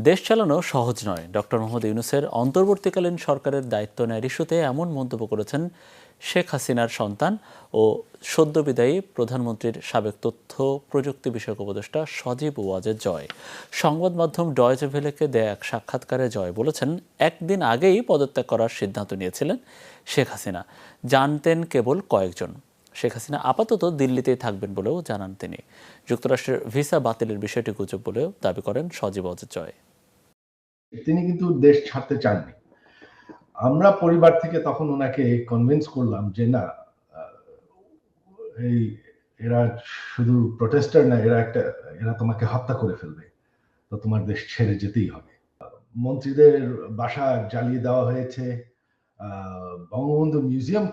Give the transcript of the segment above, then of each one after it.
দেশ চালানো সহজ নয়। ডক্টর মোহাম্মদ ইউনূসের অন্তর্বর্তীকালীন সরকারের দায়িত্ব নেয়ার ইস্যুতে এমন মন্তব্য করেছেন শেখ হাসিনার সন্তান ও সদ্য বিদায়ী প্রধানমন্ত্রীর সাবেক তথ্য প্রযুক্তি বিষয়ক উপদেষ্টা সজীব ওয়াজেদ জয়। সংবাদ মাধ্যম ডয়েচে ভেলেকে দেয়া এক সাক্ষাৎকারে জয় বলেছেন, একদিন আগেই পদত্যাগ করার সিদ্ধান্ত নিয়েছিলেন শেখ হাসিনা। জানতেন কেবল কয়েকজন। শেখ হাসিনা আপাতত দিল্লিতেই থাকবেন বলেও জানান তিনি। যুক্তরাষ্ট্রের ভিসা বাতিলের বিষয়টি গুজব বলেও দাবি করেন সজীব ওয়াজেদ জয়। তিনি কিন্তু দেশ ছাড়তে চাননি। আমরা পরিবার থেকে তখন ওনাকে কনভিন্স করলাম যে না, এই এরা শুধু প্রোটেস্টার না, এরা তোমাকে হত্যা করে ফেলবে, তো তোমার দেশ ছেড়ে যেতেই হবে। মন্ত্রীদের বাসা জ্বালিয়ে দেওয়া হয়েছে, বঙ্গবন্ধু মিউজিয়াম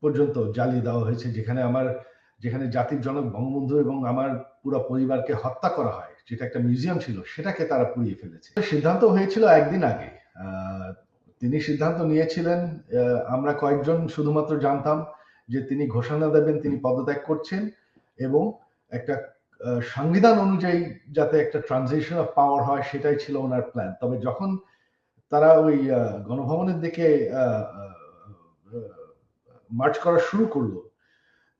পর্যন্ত জ্বালিয়ে দেওয়া হয়েছে, যেখানে জাতির জনক বঙ্গবন্ধু এবং আমার পুরো পরিবারকে হত্যা করা হয়, যেটা একটা মিউজিয়াম ছিল, সেটাকে তারা পুড়িয়ে ফেলেছে। সিদ্ধান্ত হয়েছিল একদিন আগে। তিনি সিদ্ধান্ত নিয়েছিলেন, আমরা কয়েকজন শুধুমাত্র জানতাম যে তিনি ঘোষণা দেবেন তিনি পদত্যাগ করছেন, এবং একটা সংবিধান অনুযায়ী যাতে একটা ট্রানজিশন অফ পাওয়ার হয়, সেটাই ছিল ওনার প্ল্যান। তবে যখন তারা ওই গণভবনের দিকে মার্চ করা শুরু করলো,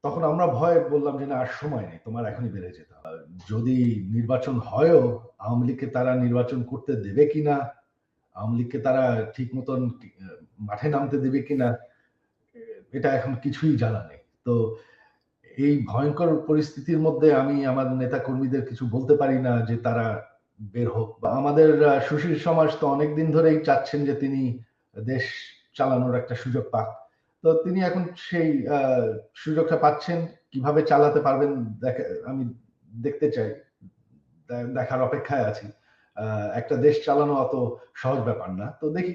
তখন আমরা ভয়ে বললাম যে না, আর সময় নেই, তোমার এখনই বেড়ে যেতে হবে। যদি নির্বাচন হয়ও, আওয়ামী লীগকে তারা নির্বাচন করতে দেবে কিনা, আওয়ামী লীগকে তারা ঠিক মতন মাঠে নামতে দেবে কিনা, এটা এখন কিছুই জানা নেই। তো এই ভয়ঙ্কর পরিস্থিতির মধ্যে আমি আমার নেতা কর্মীদের কিছু বলতে পারি না যে তারা বের হোক। আমাদের সুশীল সমাজ তো অনেকদিন ধরেই চাচ্ছেন যে তিনি দেশ চালানোর একটা সুযোগ পাক। তো তিনি এখন সেই সুযোগটা পাচ্ছেন, কিভাবে চালাতে পারবেন আমি দেখতে চাই, দেখার অপেক্ষায় আছি। একটা দেশ চালানো অত সহজ ব্যাপার না, তো দেখি